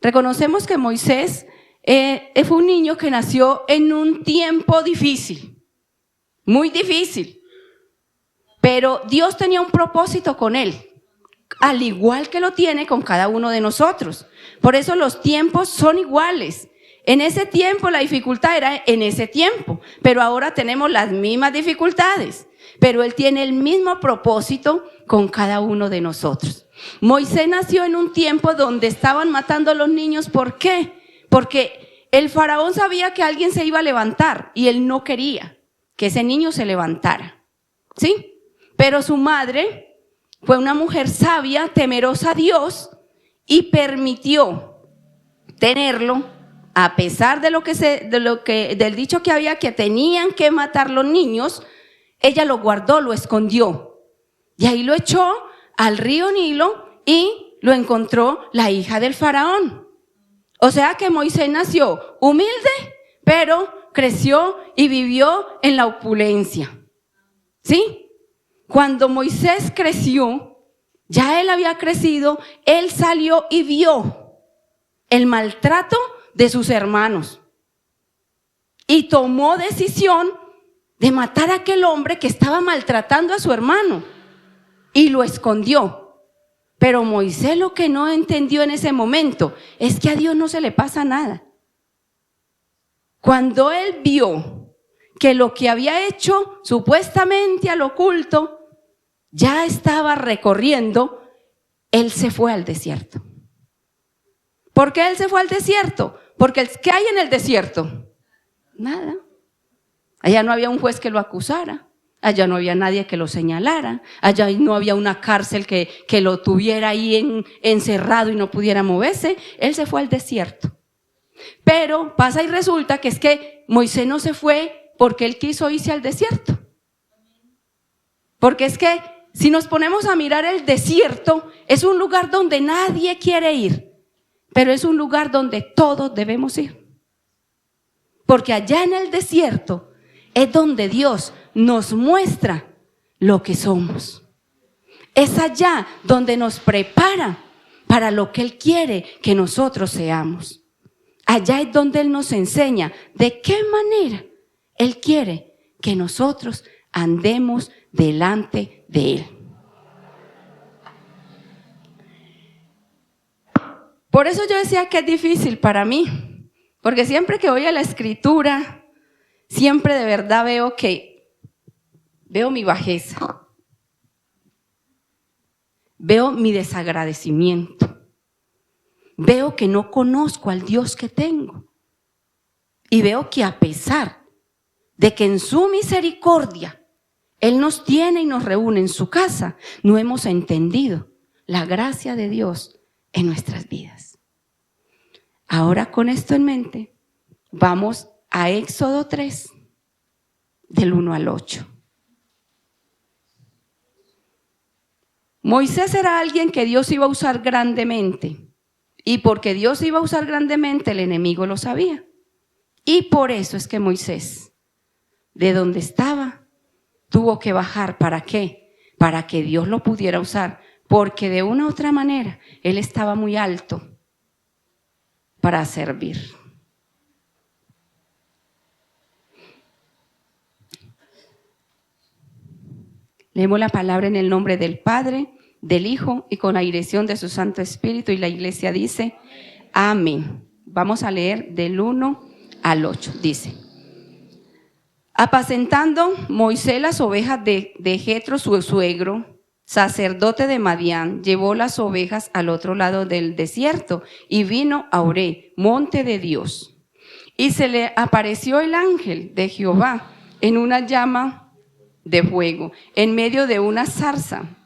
Reconocemos que Moisés fue un niño que nació en un tiempo difícil, muy difícil, pero Dios tenía un propósito con él, al igual que lo tiene con cada uno de nosotros. Por eso los tiempos son iguales. En ese tiempo la dificultad era en ese tiempo, pero ahora tenemos las mismas dificultades, pero Él tiene el mismo propósito con cada uno de nosotros. Moisés nació en un tiempo donde estaban matando a los niños. ¿Por qué? Porque el faraón sabía que alguien se iba a levantar y él no quería que ese niño se levantara, ¿sí? Pero su madre fue una mujer sabia, temerosa a Dios, y permitió tenerlo, a pesar de del dicho que había que tenían que matar los niños. Ella lo guardó, lo escondió, y ahí lo echó al río Nilo y lo encontró la hija del faraón. O sea que Moisés nació humilde, pero creció y vivió en la opulencia, ¿sí? Cuando Moisés creció, ya él había crecido, él salió y vio el maltrato de sus hermanos y tomó decisión de matar a aquel hombre que estaba maltratando a su hermano y lo escondió. Pero Moisés lo que no entendió en ese momento es que a Dios no se le pasa nada. Cuando él vio que lo que había hecho supuestamente al oculto ya estaba recorriendo, él se fue al desierto. ¿Por qué él se fue al desierto? Porque ¿qué hay en el desierto? Nada. Allá no había un juez que lo acusara, allá no había nadie que lo señalara, allá no había una cárcel que lo tuviera ahí encerrado y no pudiera moverse. Él se fue al desierto. Pero pasa y resulta que es que Moisés no se fue porque él quiso irse al desierto. Porque es que si nos ponemos a mirar el desierto, es un lugar donde nadie quiere ir, pero es un lugar donde todos debemos ir. Porque allá en el desierto es donde Dios nos muestra lo que somos. Es allá donde nos prepara para lo que Él quiere que nosotros seamos. Allá es donde Él nos enseña de qué manera Él quiere que nosotros andemos delante de Él. Por eso yo decía que es difícil para mí, porque siempre que voy a la Escritura, siempre de verdad veo mi bajeza, veo mi desagradecimiento, veo que no conozco al Dios que tengo, y veo que a pesar de que en su misericordia Él nos tiene y nos reúne en su casa, no hemos entendido la gracia de Dios en nuestras vidas. Ahora, con esto en mente, vamos a Éxodo 3, del 1 al 8. Moisés era alguien que Dios iba a usar grandemente, y porque Dios iba a usar grandemente, el enemigo lo sabía. Y por eso es que Moisés, de donde estaba, tuvo que bajar. ¿Para qué? Para que Dios lo pudiera usar, porque de una u otra manera él estaba muy alto para servir. Leemos la palabra en el nombre del Padre, del Hijo y con la dirección de su Santo Espíritu, y la iglesia dice amén. Vamos a leer del 1 al 8. Dice: apacentando Moisés las ovejas de Jetro, su suegro, sacerdote de Madián, llevó las ovejas al otro lado del desierto y vino a Oré, monte de Dios. Y se le apareció el ángel de Jehová en una llama de fuego, en medio de una zarza.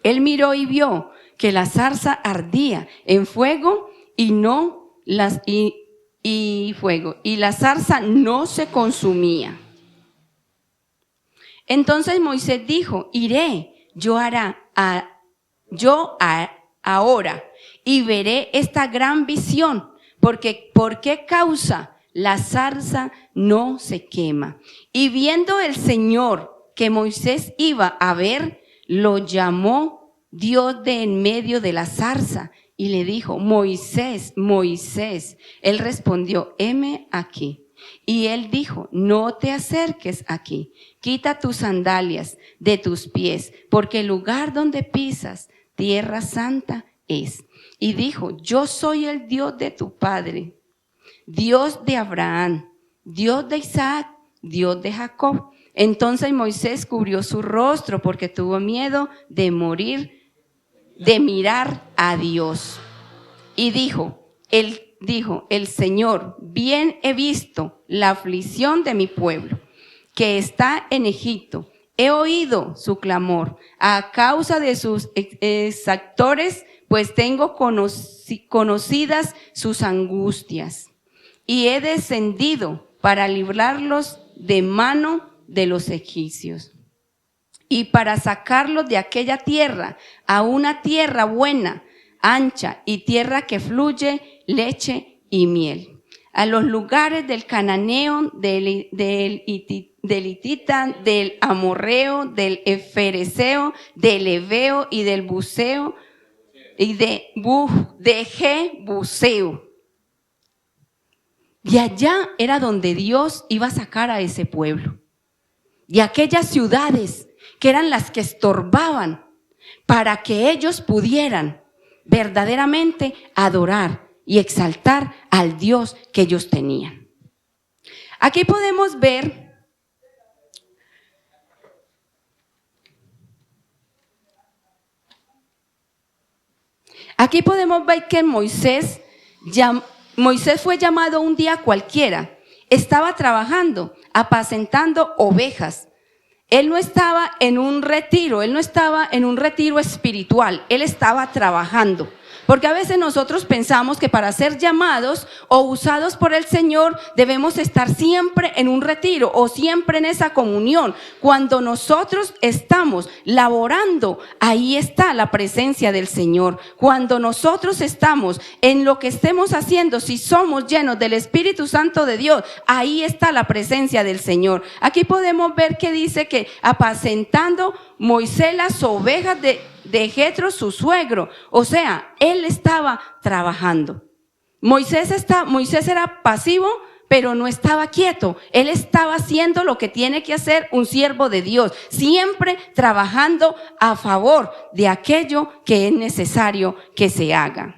Él miró y vio que la zarza ardía en fuego y la zarza no se consumía. Entonces Moisés dijo: iré yo ahora y veré esta gran visión, porque ¿por qué causa la zarza no se quema? Y viendo el Señor que Moisés iba a ver, lo llamó Dios de en medio de la zarza y le dijo, Moisés, Moisés. Él respondió, heme aquí. Y él dijo, no te acerques aquí, quita tus sandalias de tus pies, porque el lugar donde pisas, tierra santa es. Y dijo, yo soy el Dios de tu padre, Dios de Abraham, Dios de Isaac, Dios de Jacob. Entonces Moisés cubrió su rostro porque tuvo miedo de morir, de mirar a Dios. Y dijo, el Señor, bien he visto la aflicción de mi pueblo, que está en Egipto. He oído su clamor a causa de sus exactores, pues tengo conocidas sus angustias. Y he descendido para librarlos de mano de los egipcios y para sacarlos de aquella tierra a una tierra buena, ancha y tierra que fluye leche y miel, a los lugares del cananeo, del hitita, del amorreo, del efereseo, del heveo y del buseo y de jebuseo. Y allá era donde Dios iba a sacar a ese pueblo. De aquellas ciudades que eran las que estorbaban para que ellos pudieran verdaderamente adorar y exaltar al Dios que ellos tenían. Aquí podemos ver que Moisés fue llamado un día cualquiera. Estaba trabajando, apacentando ovejas. Él no estaba en un retiro, él no estaba en un retiro espiritual, él estaba trabajando. Porque a veces nosotros pensamos que para ser llamados o usados por el Señor debemos estar siempre en un retiro o siempre en esa comunión. Cuando nosotros estamos laborando, ahí está la presencia del Señor. Cuando nosotros estamos en lo que estemos haciendo, si somos llenos del Espíritu Santo de Dios, ahí está la presencia del Señor. Aquí podemos ver que dice que apacentando Moisés las ovejas de Jetro, su suegro. O sea, él estaba trabajando. Moisés era pasivo, pero no estaba quieto. Él estaba haciendo lo que tiene que hacer un siervo de Dios, siempre trabajando a favor de aquello que es necesario que se haga.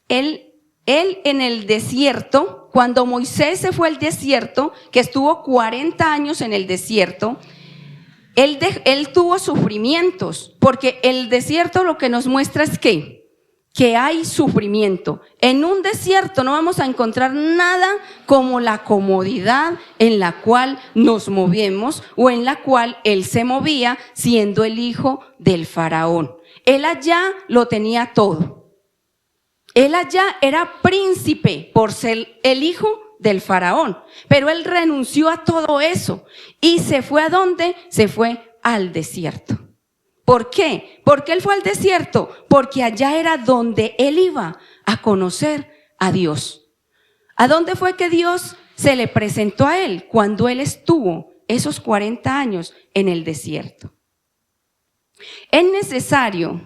Él en el desierto, cuando Moisés se fue al desierto, que estuvo 40 años en el desierto, él tuvo sufrimientos, porque el desierto lo que nos muestra es que hay sufrimiento. En un desierto no vamos a encontrar nada como la comodidad en la cual nos movemos o en la cual él se movía siendo el hijo del faraón. Él allá lo tenía todo. Él allá era príncipe por ser el hijo del faraón, pero él renunció a todo eso y se fue ¿a dónde? Se fue al desierto. ¿Por qué? ¿Por qué él fue al desierto? Porque allá era donde él iba a conocer a Dios. ¿A dónde fue que Dios se le presentó a él? Cuando él estuvo esos 40 años en el desierto. Es necesario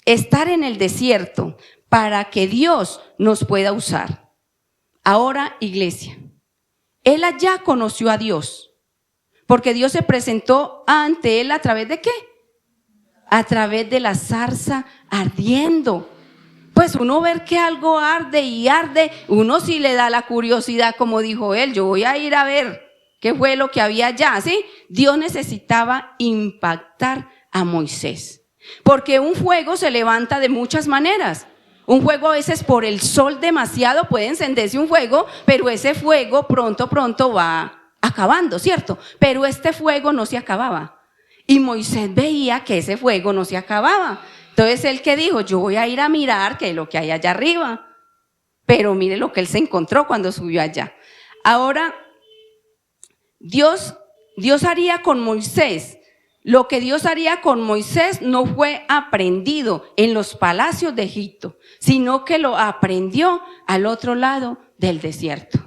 estar en el desierto para que Dios nos pueda usar. Ahora, iglesia, él allá conoció a Dios, porque Dios se presentó ante él ¿a través de qué? A través de la zarza ardiendo. Pues uno ver que algo arde y arde, uno sí le da la curiosidad, como dijo él, yo voy a ir a ver qué fue lo que había allá, ¿sí? Dios necesitaba impactar a Moisés, porque un fuego se levanta de muchas maneras. Un fuego a veces por el sol demasiado puede encenderse un fuego, pero ese fuego pronto va acabando, ¿cierto? Pero este fuego no se acababa. Y Moisés veía que ese fuego no se acababa. Entonces él que dijo, yo voy a ir a mirar qué es lo que hay allá arriba. Pero mire lo que él se encontró cuando subió allá. Ahora, Dios haría con Moisés. Lo que Dios haría con Moisés no fue aprendido en los palacios de Egipto, sino que lo aprendió al otro lado del desierto.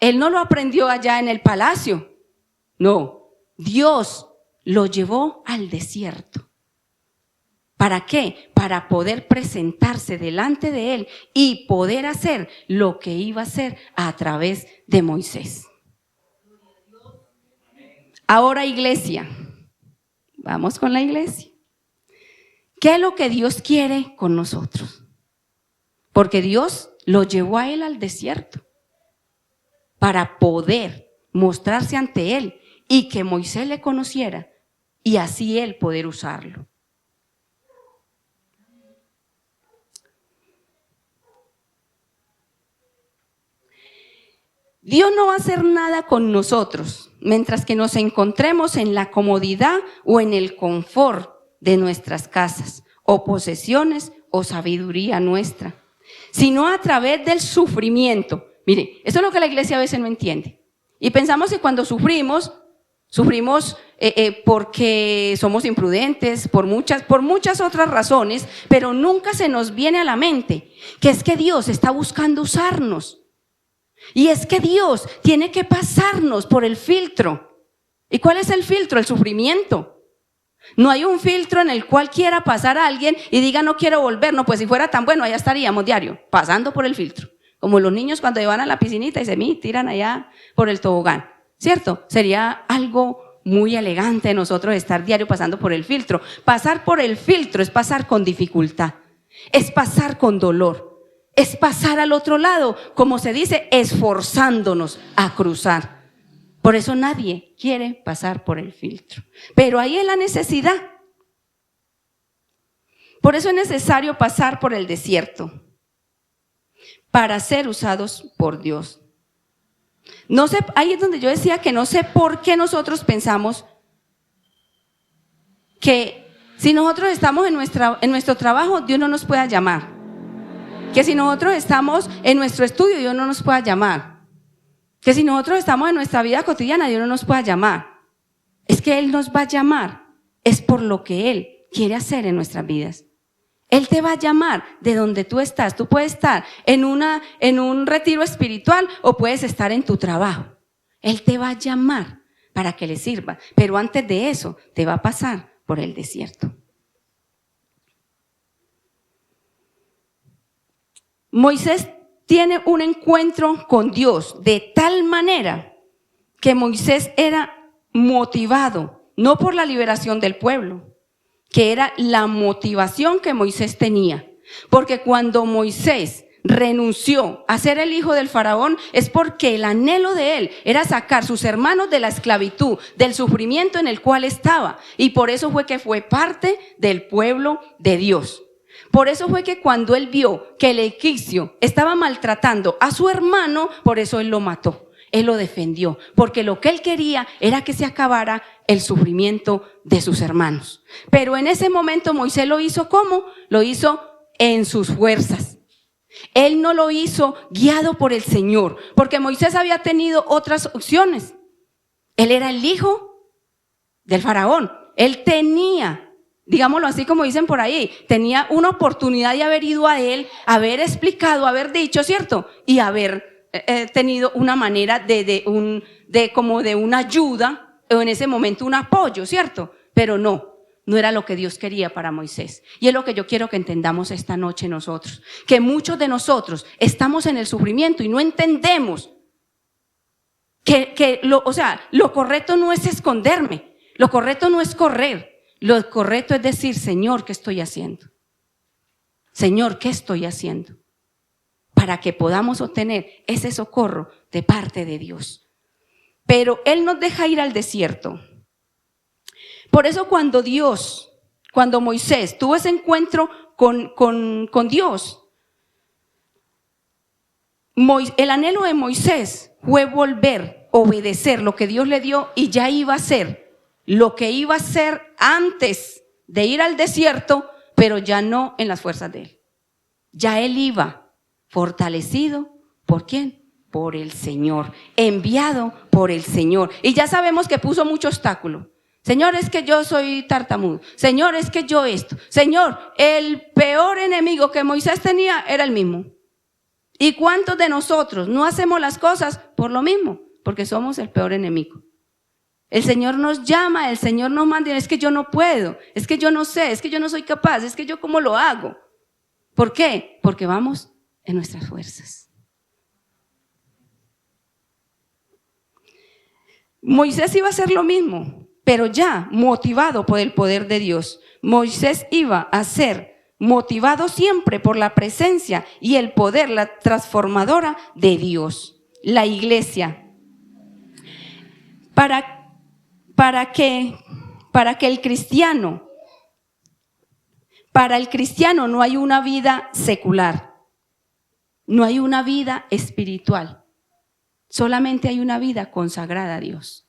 él no lo aprendió allá en el palacio. No, Dios lo llevó al desierto. ¿Para qué? Para poder presentarse delante de él y poder hacer lo que iba a hacer a través de Moisés. Ahora, iglesia, vamos con la iglesia. ¿Qué es lo que Dios quiere con nosotros? Porque Dios lo llevó a él al desierto para poder mostrarse ante él y que Moisés le conociera y así él poder usarlo. Dios no va a hacer nada con nosotros mientras que nos encontremos en la comodidad o en el confort de nuestras casas, o posesiones, o sabiduría nuestra, sino a través del sufrimiento. Mire, eso es lo que la iglesia a veces no entiende. Y pensamos que cuando sufrimos porque somos imprudentes, por muchas otras razones, pero nunca se nos viene a la mente que es que Dios está buscando usarnos. Y es que Dios tiene que pasarnos por el filtro. ¿Y cuál es el filtro? El sufrimiento. No hay un filtro en el cual quiera pasar a alguien y diga no quiero volver. No, pues si fuera tan bueno, allá estaríamos diario, pasando por el filtro. Como los niños cuando van a la piscinita y se tiran allá por el tobogán. ¿Cierto? Sería algo muy elegante de nosotros estar diario pasando por el filtro. Pasar por el filtro es pasar con dificultad, es pasar con dolor. Es pasar al otro lado, como se dice, esforzándonos a cruzar. Por eso nadie quiere pasar por el filtro. Pero ahí es la necesidad. Por eso es necesario pasar por el desierto para ser usados por Dios. No sé, ahí es donde yo decía que no sé por qué nosotros pensamos que si nosotros estamos en nuestro trabajo, Dios no nos pueda llamar. Que si nosotros estamos en nuestro estudio, Dios no nos pueda llamar. Que si nosotros estamos en nuestra vida cotidiana, Dios no nos pueda llamar. Es que Él nos va a llamar, es por lo que Él quiere hacer en nuestras vidas. Él te va a llamar de donde tú estás. Tú puedes estar en un retiro espiritual o puedes estar en tu trabajo. Él te va a llamar para que le sirva. Pero antes de eso, te va a pasar por el desierto. Moisés tiene un encuentro con Dios de tal manera que Moisés era motivado, no por la liberación del pueblo, que era la motivación que Moisés tenía. Porque cuando Moisés renunció a ser el hijo del faraón, es porque el anhelo de él era sacar sus hermanos de la esclavitud, del sufrimiento en el cual estaba. Y por eso fue que fue parte del pueblo de Dios. Por eso fue que cuando él vio que el egipcio estaba maltratando a su hermano, por eso él lo mató, él lo defendió, porque lo que él quería era que se acabara el sufrimiento de sus hermanos. Pero en ese momento Moisés lo hizo ¿cómo? Lo hizo en sus fuerzas. Él no lo hizo guiado por el Señor, porque Moisés había tenido otras opciones. Él era el hijo del faraón, él tenía, digámoslo así como dicen por ahí, tenía una oportunidad de haber ido a él, haber explicado, haber dicho, ¿cierto? Y haber tenido una manera de una ayuda, o en ese momento un apoyo, ¿cierto? Pero no era lo que Dios quería para Moisés. Y es lo que yo quiero que entendamos esta noche nosotros, que muchos de nosotros estamos en el sufrimiento y no entendemos que lo correcto no es esconderme, lo correcto no es correr. Lo correcto es decir, Señor, ¿qué estoy haciendo? Señor, ¿qué estoy haciendo? Para que podamos obtener ese socorro de parte de Dios. Pero Él nos deja ir al desierto. Por eso cuando Moisés tuvo ese encuentro con Dios, el anhelo de Moisés fue volver, obedecer lo que Dios le dio y ya iba a ser lo que iba a hacer antes de ir al desierto, pero ya no en las fuerzas de él. Ya él iba fortalecido, ¿por quién? Por el Señor, enviado por el Señor. Y ya sabemos que puso mucho obstáculo. Señor, es que yo soy tartamudo. Señor, es que yo esto. Señor, el peor enemigo que Moisés tenía era el mismo. ¿Y cuántos de nosotros no hacemos las cosas por lo mismo? Porque somos el peor enemigo. El Señor nos llama, el Señor nos manda, es que yo no puedo, es que yo no sé, es que yo no soy capaz, es que yo cómo lo hago. ¿Por qué? Porque vamos en nuestras fuerzas. Moisés iba a hacer lo mismo, pero ya motivado por el poder de Dios. Moisés iba a ser motivado siempre por la presencia y el poder, la transformadora de Dios. La iglesia. Para que el cristiano, para el cristiano no hay una vida secular, no hay una vida espiritual, solamente hay una vida consagrada a Dios.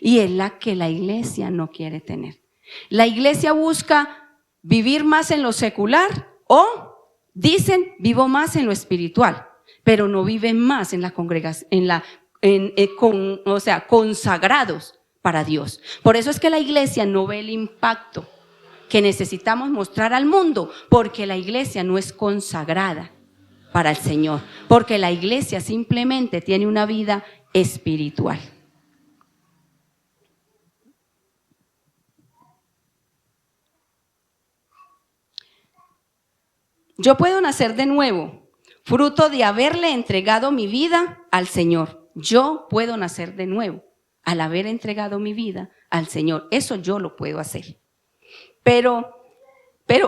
Y es la que la iglesia no quiere tener. La iglesia busca vivir más en lo secular o dicen vivo más en lo espiritual, pero no viven más en la congregación, consagrados para Dios. Por eso es que la iglesia no ve el impacto que necesitamos mostrar al mundo, porque la iglesia no es consagrada para el Señor, porque la iglesia simplemente tiene una vida espiritual. Yo puedo nacer de nuevo, fruto de haberle entregado mi vida al Señor. Yo puedo nacer de nuevo al haber entregado mi vida al Señor. Eso yo lo puedo hacer. Pero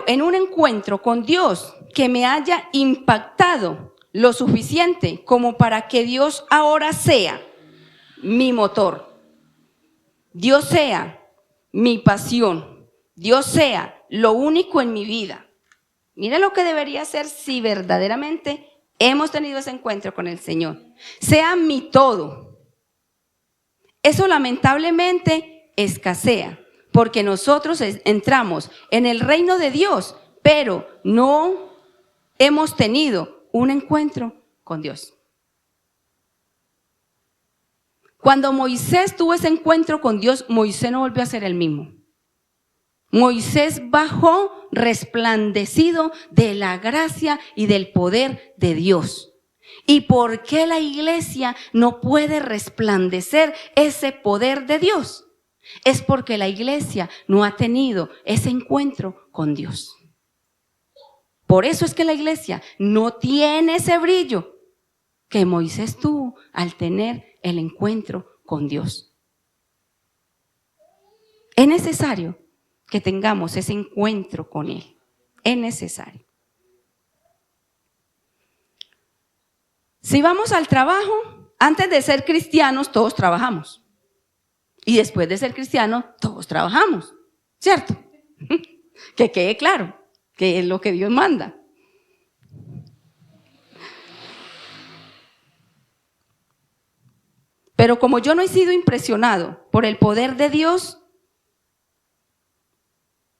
en un encuentro con Dios que me haya impactado lo suficiente como para que Dios ahora sea mi motor, Dios sea mi pasión, Dios sea lo único en mi vida. Mira lo que debería ser si verdaderamente hemos tenido ese encuentro con el Señor. Sea mi todo. Eso lamentablemente escasea, porque nosotros entramos en el reino de Dios, pero no hemos tenido un encuentro con Dios. Cuando Moisés tuvo ese encuentro con Dios, Moisés no volvió a ser el mismo. Moisés bajó resplandecido de la gracia y del poder de Dios. ¿Y por qué la iglesia no puede resplandecer ese poder de Dios? Es porque la iglesia no ha tenido ese encuentro con Dios. Por eso es que la iglesia no tiene ese brillo que Moisés tuvo al tener el encuentro con Dios. Es necesario que tengamos ese encuentro con Él. Es necesario. Si vamos al trabajo, antes de ser cristianos todos trabajamos. Y después de ser cristianos todos trabajamos, ¿cierto? Que quede claro que es lo que Dios manda. Pero como yo no he sido impresionado por el poder de Dios,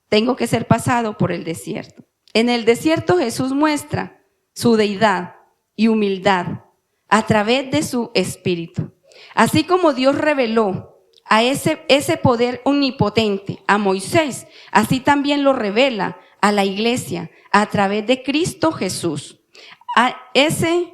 tengo que ser pasado por el desierto. En el desierto Jesús muestra su deidad y humildad a través de su espíritu. Así como Dios reveló a ese poder omnipotente a Moisés, así también lo revela a la iglesia a través de Cristo Jesús. Hace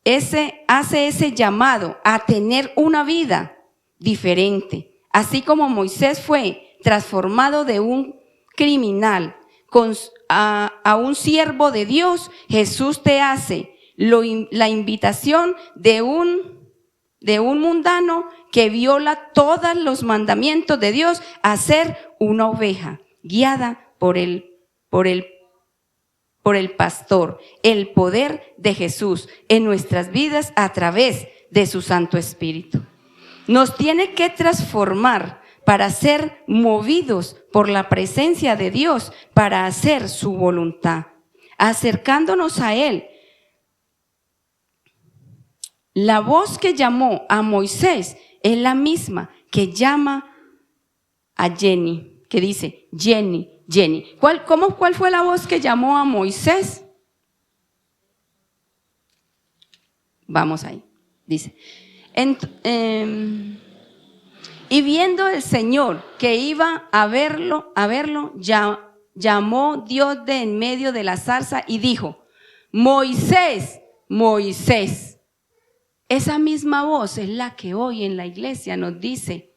ese llamado a tener una vida diferente. Así como Moisés fue transformado de un criminal a un siervo de Dios, Jesús te hace la invitación de un mundano que viola todos los mandamientos de Dios a ser una oveja guiada por el pastor, el poder de Jesús en nuestras vidas a través de su Santo Espíritu. Nos tiene que transformar para ser movidos por la presencia de Dios, para hacer su voluntad, acercándonos a Él. La voz que llamó a Moisés es la misma que llama a Jenny, que dice, Jenny, Jenny. ¿Cuál fue la voz que llamó a Moisés? Vamos ahí, dice. Y viendo el Señor que iba a verlo, llamó Dios de en medio de la zarza y dijo, Moisés, Moisés. Esa misma voz es la que hoy en la iglesia nos dice,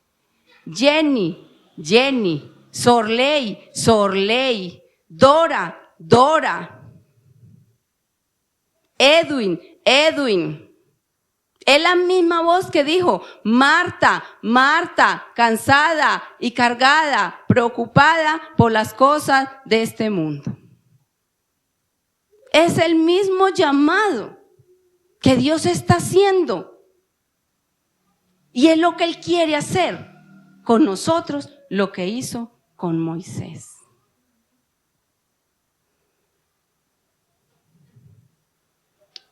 Jenny, Jenny, Sorley, Sorley, Dora, Dora, Edwin, Edwin. Es la misma voz que dijo, Marta, Marta, cansada y cargada, preocupada por las cosas de este mundo. Es el mismo llamado que Dios está haciendo. Y es lo que Él quiere hacer con nosotros, lo que hizo con Moisés.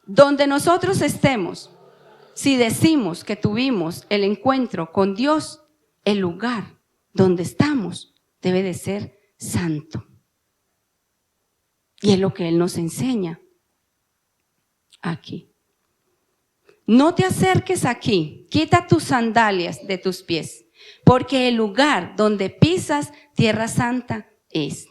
Donde nosotros estemos, si decimos que tuvimos el encuentro con Dios, el lugar donde estamos debe de ser santo. Y es lo que Él nos enseña aquí. No te acerques aquí, quita tus sandalias de tus pies, porque el lugar donde pisas tierra santa es.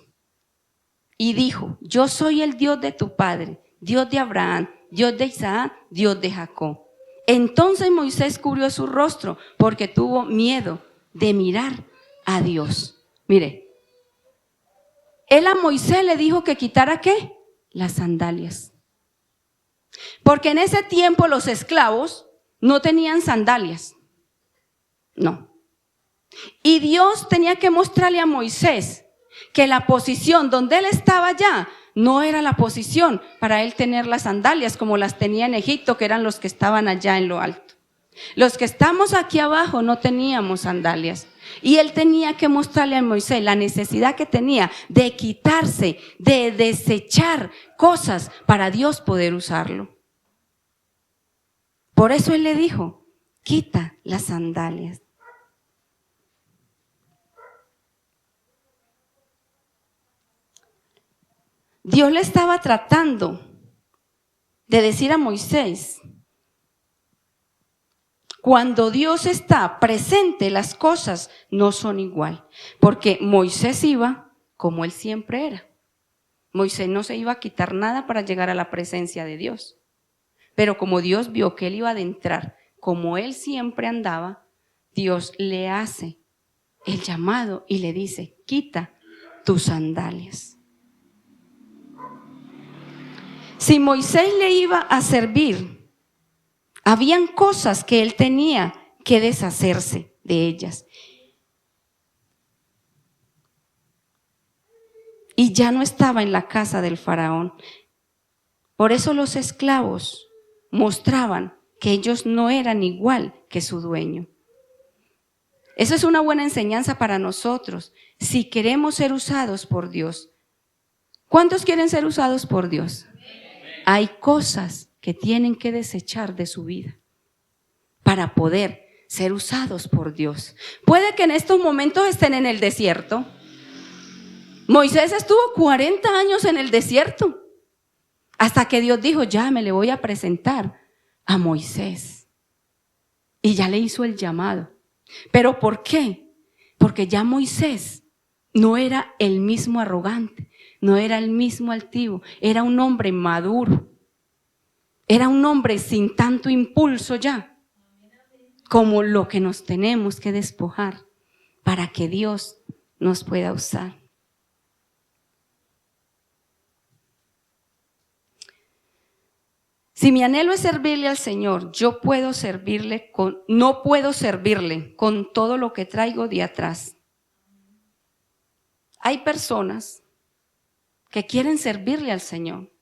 Y dijo, yo soy el Dios de tu padre, Dios de Abraham, Dios de Isaac, Dios de Jacob. Entonces Moisés cubrió su rostro porque tuvo miedo de mirar a Dios. Mire, él a Moisés le dijo que quitara ¿qué? Las sandalias. Porque en ese tiempo los esclavos no tenían sandalias. No. Y Dios tenía que mostrarle a Moisés que la posición donde él estaba allá no era la posición para él tener las sandalias como las tenía en Egipto, que eran los que estaban allá en lo alto. Los que estamos aquí abajo no teníamos sandalias. Y él tenía que mostrarle a Moisés la necesidad que tenía de quitarse, de desechar cosas para Dios poder usarlo. Por eso él le dijo, quita las sandalias. Dios le estaba tratando de decir a Moisés, cuando Dios está presente, las cosas no son igual. Porque Moisés iba como él siempre era. Moisés no se iba a quitar nada para llegar a la presencia de Dios. Pero como Dios vio que él iba a adentrar, como él siempre andaba, Dios le hace el llamado y le dice, quita tus sandalias. Si Moisés le iba a servir, habían cosas que él tenía que deshacerse de ellas. Y ya no estaba en la casa del faraón. Por eso los esclavos mostraban que ellos no eran igual que su dueño. Eso es una buena enseñanza para nosotros, si queremos ser usados por Dios. ¿Cuántos quieren ser usados por Dios? Hay cosas que tienen que desechar de su vida para poder ser usados por Dios. Puede que en estos momentos estén en el desierto. Moisés estuvo 40 años en el desierto hasta que Dios dijo, ya me le voy a presentar a Moisés. Y ya le hizo el llamado. ¿Pero por qué? Porque ya Moisés no era el mismo arrogante, no era el mismo altivo, era un hombre maduro, era un hombre sin tanto impulso ya, como lo que nos tenemos que despojar para que Dios nos pueda usar. Si mi anhelo es servirle al Señor, yo puedo servirle no puedo servirle con todo lo que traigo de atrás. Hay personas que quieren servirle al Señor,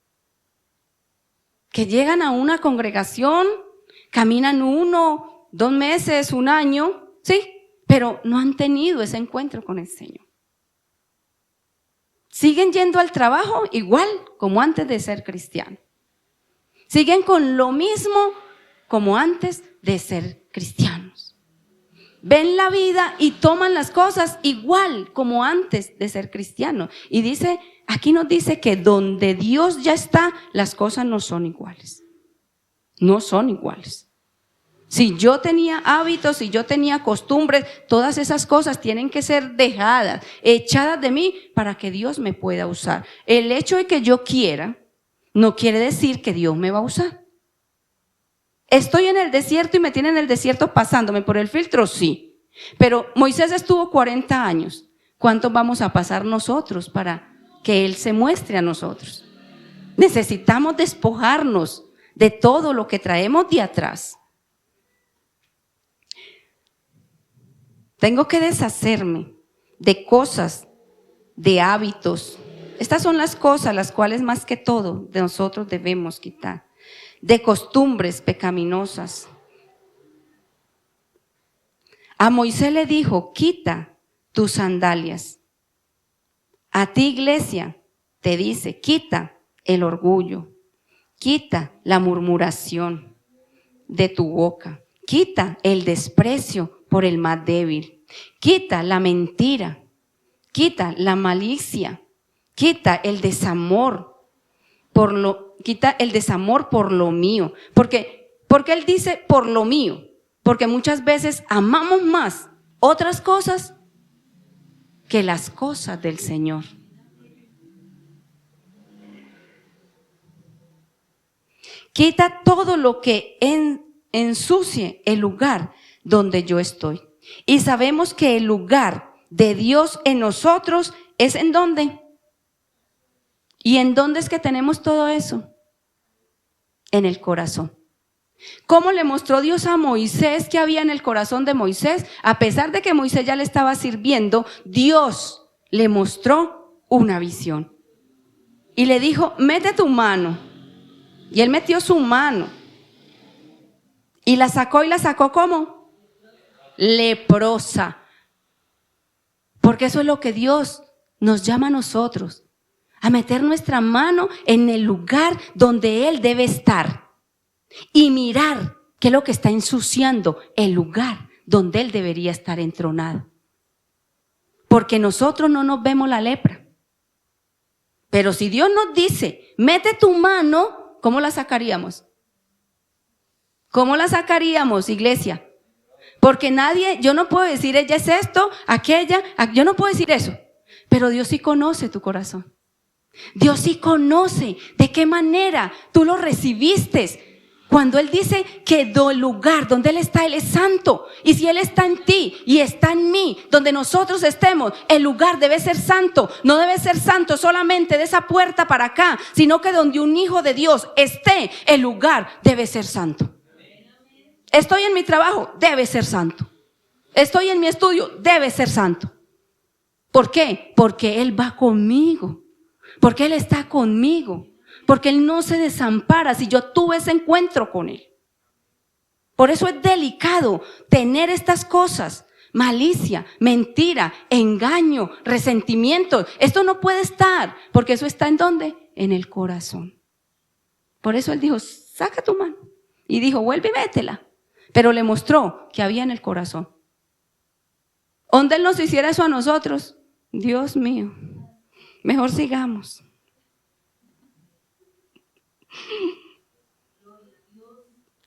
que llegan a una congregación, caminan 1, 2 meses, 1 año, sí, pero no han tenido ese encuentro con el Señor. Siguen yendo al trabajo igual como antes de ser cristiano. Siguen con lo mismo como antes de ser cristianos. Ven la vida y toman las cosas igual como antes de ser cristianos. Y dice, aquí nos dice que donde Dios ya está, las cosas no son iguales. No son iguales. Si yo tenía hábitos, si yo tenía costumbres, todas esas cosas tienen que ser dejadas, echadas de mí para que Dios me pueda usar. El hecho de que yo quiera no quiere decir que Dios me va a usar. ¿Estoy en el desierto y me tiene en el desierto pasándome por el filtro? Sí. Pero Moisés estuvo 40 años. ¿Cuánto vamos a pasar nosotros para que Él se muestre a nosotros? Necesitamos despojarnos de todo lo que traemos de atrás. Tengo que deshacerme de cosas, de hábitos. Estas son las cosas las cuales más que todo de nosotros debemos quitar. De costumbres pecaminosas. A Moisés le dijo, quita tus sandalias. A ti, iglesia, te dice, quita el orgullo, quita la murmuración de tu boca, quita el desprecio por el más débil, quita la mentira, quita la malicia, quita el desamor quita el desamor por lo mío. Porque Él dice por lo mío, porque muchas veces amamos más otras cosas que las cosas del Señor. Quita todo lo que ensucie el lugar donde yo estoy. Y sabemos que el lugar de Dios en nosotros es ¿en dónde? ¿Y en dónde es que tenemos todo eso? En el corazón. ¿Cómo le mostró Dios a Moisés qué había en el corazón de Moisés? A pesar de que Moisés ya le estaba sirviendo, Dios le mostró una visión. Y le dijo, mete tu mano. Y él metió su mano. Y la sacó ¿cómo? Leprosa. Porque eso es lo que Dios nos llama a nosotros. A meter nuestra mano en el lugar donde Él debe estar. Y mirar qué es lo que está ensuciando el lugar donde Él debería estar entronado. Porque nosotros no nos vemos la lepra. Pero si Dios nos dice, mete tu mano, ¿cómo la sacaríamos? ¿Cómo la sacaríamos, iglesia? Porque yo no puedo decir, ella es esto, aquella, yo no puedo decir eso. Pero Dios sí conoce tu corazón. Dios sí conoce de qué manera tú lo recibiste. Cuando Él dice que el lugar donde Él es santo. Y si Él está en ti y está en mí, donde nosotros estemos, el lugar debe ser santo. No debe ser santo solamente de esa puerta para acá, sino que donde un hijo de Dios esté, el lugar debe ser santo. Estoy en mi trabajo, debe ser santo. Estoy en mi estudio, debe ser santo. ¿Por qué? Porque Él va conmigo. Porque Él está conmigo. Porque Él no se desampara si yo tuve ese encuentro con Él. Por eso es delicado tener estas cosas. Malicia, mentira, engaño, resentimiento. Esto no puede estar. Porque eso está ¿en dónde? En el corazón. Por eso Él dijo, saca tu mano. Y dijo, vuelve y métela. Pero le mostró que había en el corazón. ¿Dónde Él nos hiciera eso a nosotros? Dios mío. Mejor sigamos.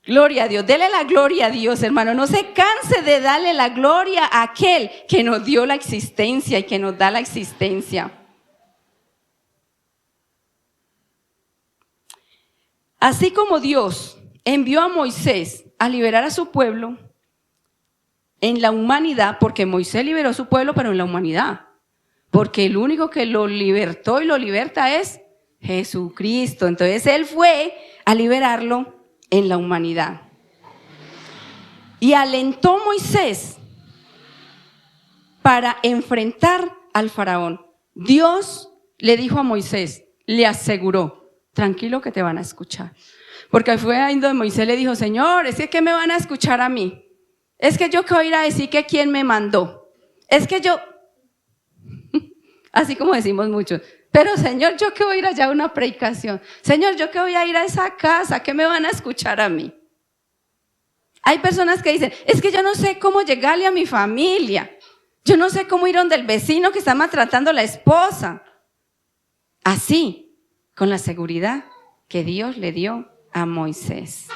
Gloria a Dios, dele la gloria a Dios, hermano. No se canse de darle la gloria a aquel que nos dio la existencia y que nos da la existencia. Así como Dios envió a Moisés a liberar a su pueblo en la humanidad, porque Moisés liberó a su pueblo, pero en la humanidad. Porque el único que lo libertó y lo liberta es Jesucristo. Entonces Él fue a liberarlo en la humanidad. Y alentó Moisés para enfrentar al faraón. Dios le dijo a Moisés, le aseguró, tranquilo que te van a escuchar. Porque fue ahí donde Moisés le dijo, Señor, es que ¿qué me van a escuchar a mí? Es que yo qué voy a ir a decir que quién me mandó. Es que yo... Así como decimos muchos, pero Señor, ¿yo qué voy a ir allá a una predicación? Señor, ¿yo qué voy a ir a esa casa? ¿Qué me van a escuchar a mí? Hay personas que dicen, es que yo no sé cómo llegarle a mi familia. Yo no sé cómo ir donde el vecino que está maltratando a la esposa. Así, con la seguridad que Dios le dio a Moisés.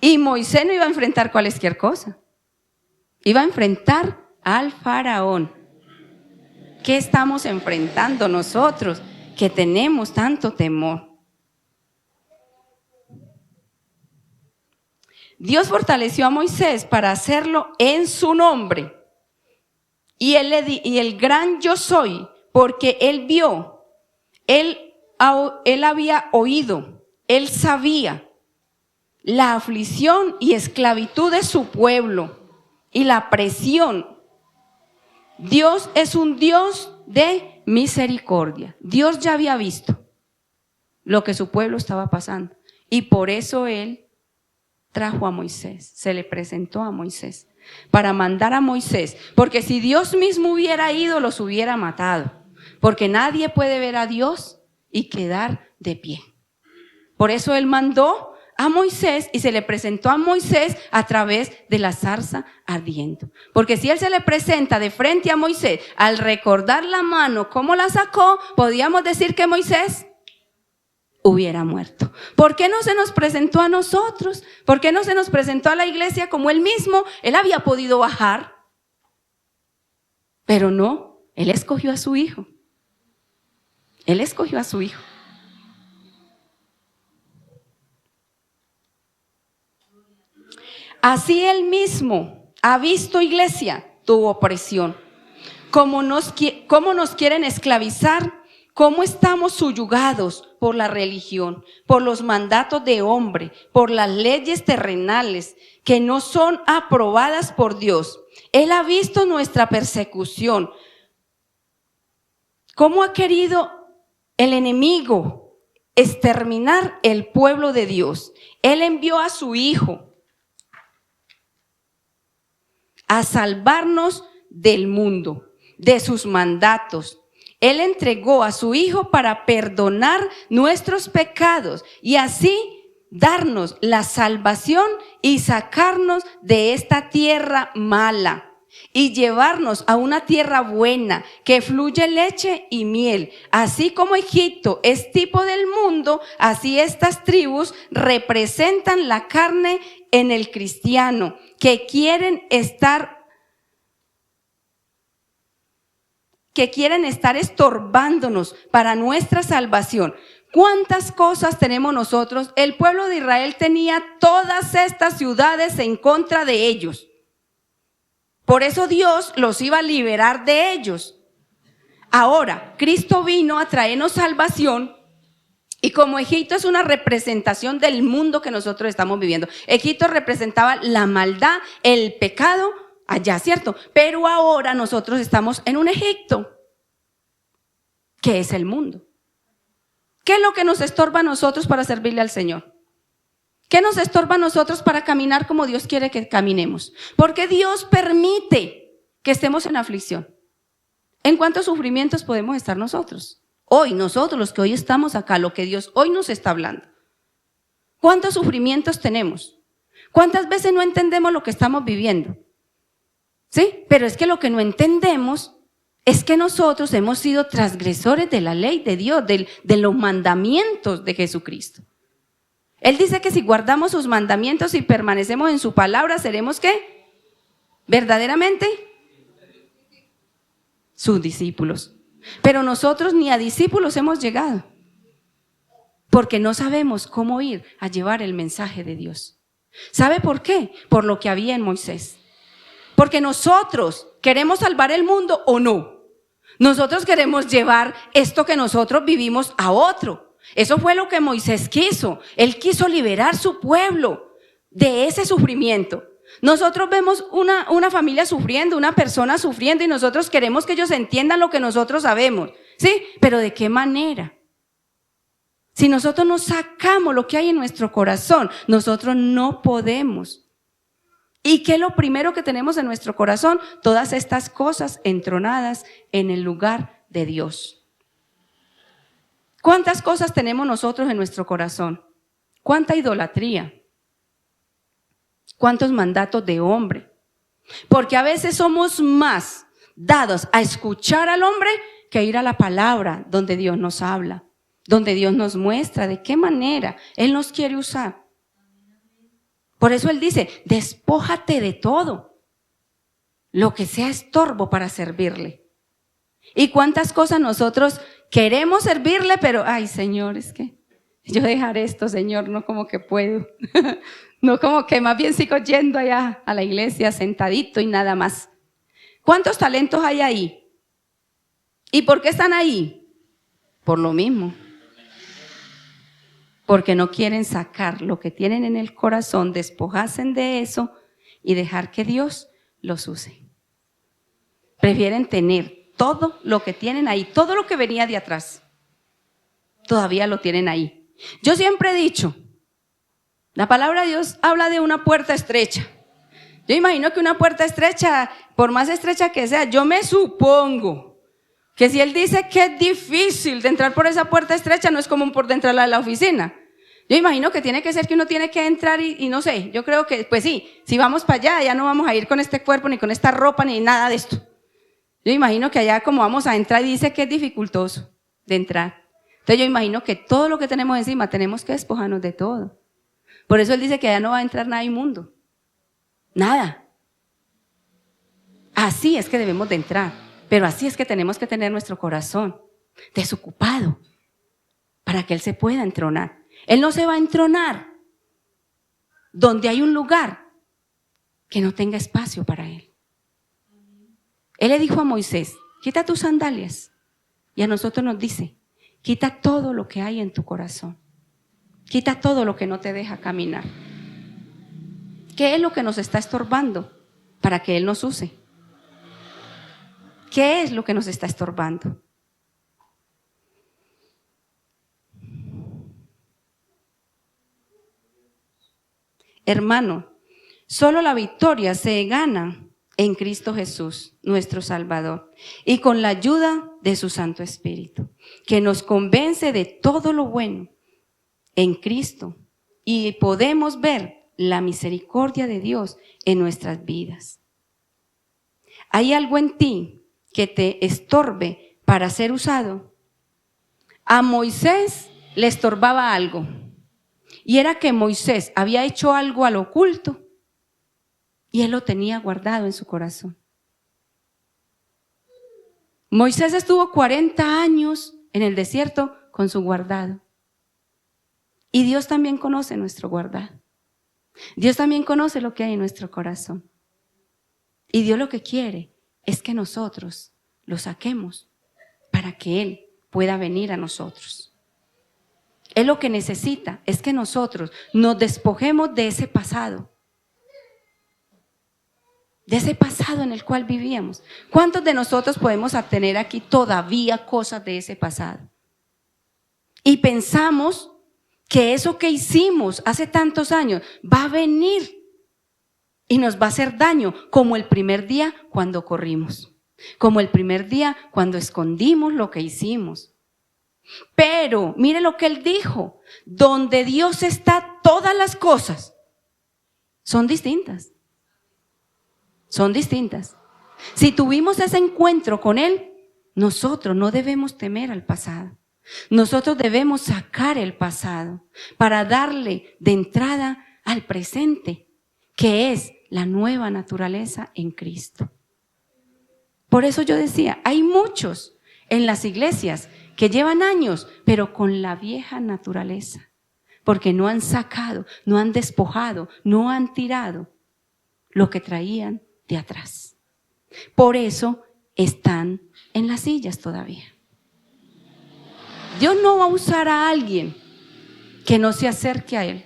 Y Moisés no iba a enfrentar cualquier cosa. Iba a enfrentar al faraón. ¿Qué estamos enfrentando nosotros que tenemos tanto temor? Dios fortaleció a Moisés para hacerlo en su nombre. Y el gran yo soy, porque él vio, él había oído, él sabía la aflicción y esclavitud de su pueblo y la presión. Dios es un Dios de misericordia. Dios ya había visto lo que su pueblo estaba pasando y por eso él trajo a Moisés, se le presentó a Moisés para mandar a Moisés, porque si Dios mismo hubiera ido, los hubiera matado, porque nadie puede ver a Dios y quedar de pie. Por eso él mandó a Moisés y se le presentó a Moisés a través de la zarza ardiendo. Porque si él se le presenta de frente a Moisés, al recordar la mano, cómo la sacó, podíamos decir que Moisés hubiera muerto. ¿Por qué no se nos presentó a nosotros? ¿Por qué no se nos presentó a la iglesia como él mismo? Él había podido bajar, pero no, él escogió a su hijo. Él escogió a su hijo. Así él mismo ha visto, iglesia, tu opresión. Cómo nos quieren esclavizar, cómo estamos subyugados por la religión, por los mandatos de hombre, por las leyes terrenales que no son aprobadas por Dios. Él ha visto nuestra persecución. Cómo ha querido el enemigo exterminar el pueblo de Dios. Él envió a su hijo a salvarnos del mundo, de sus mandatos. Él entregó a su hijo para perdonar nuestros pecados y así darnos la salvación y sacarnos de esta tierra mala y llevarnos a una tierra buena que fluye leche y miel. Así como Egipto es tipo del mundo, así estas tribus representan la carne en el cristiano, que quieren estar estorbándonos para nuestra salvación. ¿Cuántas cosas tenemos nosotros? El pueblo de Israel tenía todas estas ciudades en contra de ellos. Por eso Dios los iba a liberar de ellos. Ahora, Cristo vino a traernos salvación. Y como Egipto es una representación del mundo que nosotros estamos viviendo. Egipto representaba la maldad, el pecado allá, ¿cierto? Pero ahora nosotros estamos en un Egipto, que es el mundo. ¿Qué es lo que nos estorba a nosotros para servirle al Señor? ¿Qué nos estorba a nosotros para caminar como Dios quiere que caminemos? Porque Dios permite que estemos en aflicción. ¿En cuántos sufrimientos podemos estar nosotros? Hoy, nosotros los que hoy estamos acá, lo que Dios hoy nos está hablando. ¿Cuántos sufrimientos tenemos? ¿Cuántas veces no entendemos lo que estamos viviendo? ¿Sí? Pero es que lo que no entendemos es que nosotros hemos sido transgresores de la ley de Dios, de los mandamientos de Jesucristo. Él dice que si guardamos sus mandamientos y permanecemos en su palabra, ¿seremos qué? ¿Verdaderamente? Sus discípulos. Pero nosotros ni a discípulos hemos llegado, porque no sabemos cómo ir a llevar el mensaje de Dios. ¿Sabe por qué? Por lo que había en Moisés. Porque nosotros queremos salvar el mundo o no. Nosotros queremos llevar esto que nosotros vivimos a otro. Eso fue lo que Moisés quiso. Él quiso liberar su pueblo de ese sufrimiento. Nosotros vemos una familia sufriendo, una persona sufriendo y nosotros queremos que ellos entiendan lo que nosotros sabemos. ¿Sí? Pero ¿de qué manera? Si nosotros no sacamos lo que hay en nuestro corazón, nosotros no podemos. ¿Y qué es lo primero que tenemos en nuestro corazón? Todas estas cosas entronadas en el lugar de Dios. ¿Cuántas cosas tenemos nosotros en nuestro corazón? ¿Cuánta idolatría? ¿Cuántos mandatos de hombre? Porque a veces somos más dados a escuchar al hombre que ir a la palabra donde Dios nos habla, donde Dios nos muestra de qué manera Él nos quiere usar. Por eso Él dice, despójate de todo lo que sea estorbo para servirle. ¿Y cuántas cosas nosotros queremos servirle, pero ay Señor, es que Yo dejar esto, Señor, no como que puedo. No como que más bien sigo yendo allá a la iglesia sentadito y nada más. ¿Cuántos talentos hay ahí? ¿Y por qué están ahí? Por lo mismo. Porque no quieren sacar lo que tienen en el corazón, despojarse de eso y dejar que Dios los use. Prefieren tener todo lo que tienen ahí, todo lo que venía de atrás. Todavía lo tienen ahí. Yo siempre he dicho, la palabra de Dios habla de una puerta estrecha. Yo imagino que una puerta estrecha, por más estrecha que sea, yo me supongo que si Él dice que es difícil de entrar por esa puerta estrecha, no es como por entrar a la oficina. Yo imagino que tiene que ser que uno tiene que entrar y no sé, yo creo que, pues sí, si vamos para allá, ya no vamos a ir con este cuerpo, ni con esta ropa, ni nada de esto. Yo imagino que allá como vamos a entrar, dice que es dificultoso de entrar. Entonces yo imagino que todo lo que tenemos encima tenemos que despojarnos de todo. Por eso Él dice que allá no va a entrar nada inmundo. Nada. Así es que debemos de entrar, pero así es que tenemos que tener nuestro corazón desocupado para que Él se pueda entronar. Él no se va a entronar donde hay un lugar que no tenga espacio para Él. Él le dijo a Moisés, quita tus sandalias. Y a nosotros nos dice, quita todo lo que hay en tu corazón. Quita todo lo que no te deja caminar. ¿Qué es lo que nos está estorbando para que Él nos use? ¿Qué es lo que nos está estorbando? Hermano, solo la victoria se gana en Cristo Jesús, nuestro Salvador, y con la ayuda de su Santo Espíritu, que nos convence de todo lo bueno en Cristo, y podemos ver la misericordia de Dios en nuestras vidas. ¿Hay algo en ti que te estorbe para ser usado? A Moisés le estorbaba algo, y era que Moisés había hecho algo al oculto y él lo tenía guardado en su corazón. Moisés estuvo 40 años en el desierto con su guardado. Y Dios también conoce nuestro guardado. Dios también conoce lo que hay en nuestro corazón. Y Dios lo que quiere es que nosotros lo saquemos para que Él pueda venir a nosotros. Él lo que necesita es que nosotros nos despojemos de ese pasado. De ese pasado en el cual vivíamos. ¿Cuántos de nosotros podemos tener aquí todavía cosas de ese pasado? Y pensamos que eso que hicimos hace tantos años va a venir y nos va a hacer daño, como el primer día cuando corrimos, como el primer día cuando escondimos lo que hicimos. Pero mire lo que Él dijo, donde Dios está, todas las cosas son distintas. Son distintas. Si tuvimos ese encuentro con Él, nosotros no debemos temer al pasado. Nosotros debemos sacar el pasado para darle de entrada al presente, que es la nueva naturaleza en Cristo. Por eso yo decía, hay muchos en las iglesias que llevan años, pero con la vieja naturaleza, porque no han sacado, no han despojado, no han tirado lo que traían de atrás. Por eso están en las sillas todavía. Dios no va a usar a alguien que no se acerque a Él,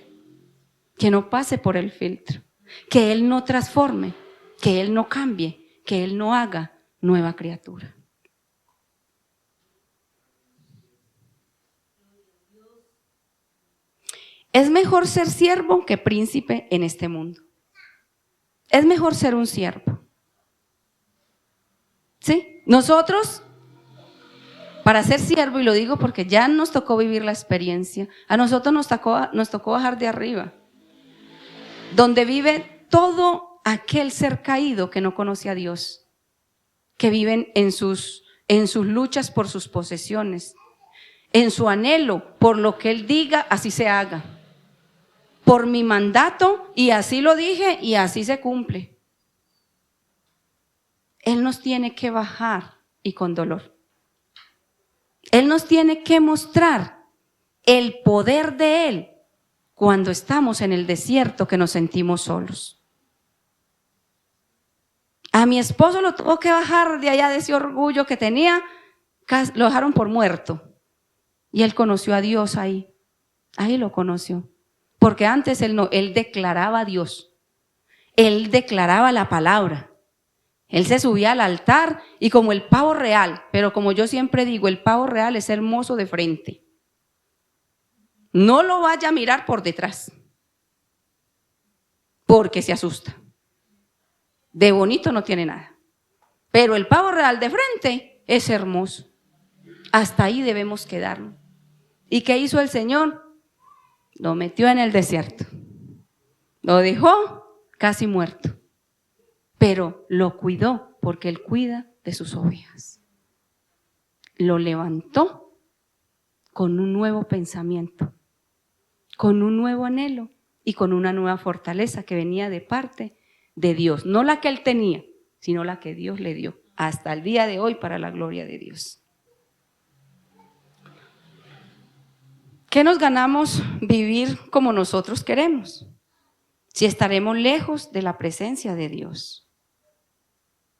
que no pase por el filtro, que Él no transforme, que Él no cambie, que Él no haga nueva criatura. Es mejor ser siervo que príncipe en este mundo. Es mejor ser un siervo. ¿Sí? Nosotros, para ser siervo, y lo digo porque ya nos tocó vivir la experiencia, a nosotros nos tocó bajar de arriba, donde vive todo aquel ser caído que no conoce a Dios, que viven en sus luchas por sus posesiones, en su anhelo por lo que Él diga, así se haga. Por mi mandato, y así lo dije, y así se cumple. Él nos tiene que bajar, y con dolor. Él nos tiene que mostrar el poder de Él cuando estamos en el desierto que nos sentimos solos. A mi esposo lo tuvo que bajar de allá de ese orgullo que tenía, lo dejaron por muerto. Y él conoció a Dios ahí lo conoció. Porque antes él declaraba a Dios, él declaraba la palabra. Él se subía al altar y como el pavo real, pero como yo siempre digo, el pavo real es hermoso de frente. No lo vaya a mirar por detrás, porque se asusta. De bonito no tiene nada. Pero el pavo real de frente es hermoso. Hasta ahí debemos quedarnos. ¿Y qué hizo el Señor? Lo metió en el desierto. Lo dejó casi muerto. Pero lo cuidó porque Él cuida de sus ovejas. Lo levantó con un nuevo pensamiento, con un nuevo anhelo y con una nueva fortaleza que venía de parte de Dios. No la que él tenía, sino la que Dios le dio hasta el día de hoy para la gloria de Dios. ¿Qué nos ganamos vivir como nosotros queremos? Si estaremos lejos de la presencia de Dios.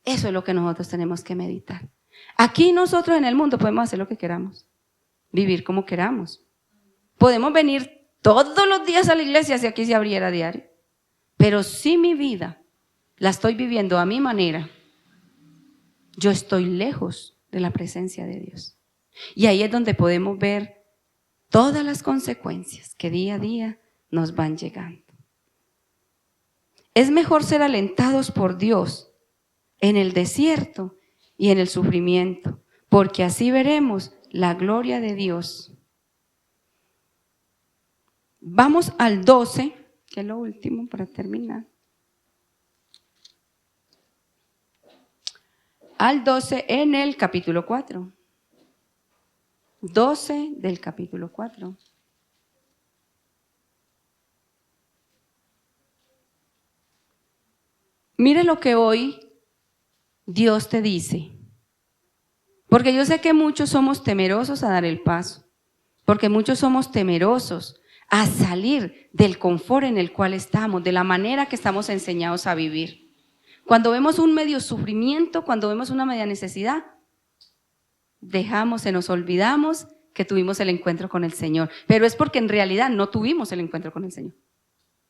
Eso es lo que nosotros tenemos que meditar. Aquí nosotros en el mundo podemos hacer lo que queramos, vivir como queramos. Podemos venir todos los días a la iglesia si aquí se abriera diario. Pero si mi vida la estoy viviendo a mi manera, yo estoy lejos de la presencia de Dios. Y ahí es donde podemos ver todas las consecuencias que día a día nos van llegando. Es mejor ser alentados por Dios en el desierto y en el sufrimiento, porque así veremos la gloria de Dios. Vamos al 12, que es lo último para terminar. Al 12 en el capítulo 4. 12 del capítulo 4. Mire lo que hoy Dios te dice. Porque yo sé que muchos somos temerosos a dar el paso. Porque muchos somos temerosos a salir del confort en el cual estamos, de la manera que estamos enseñados a vivir. Cuando vemos un medio sufrimiento, cuando vemos una media necesidad, se nos olvidamos que tuvimos el encuentro con el Señor. Pero es porque en realidad no tuvimos el encuentro con el Señor.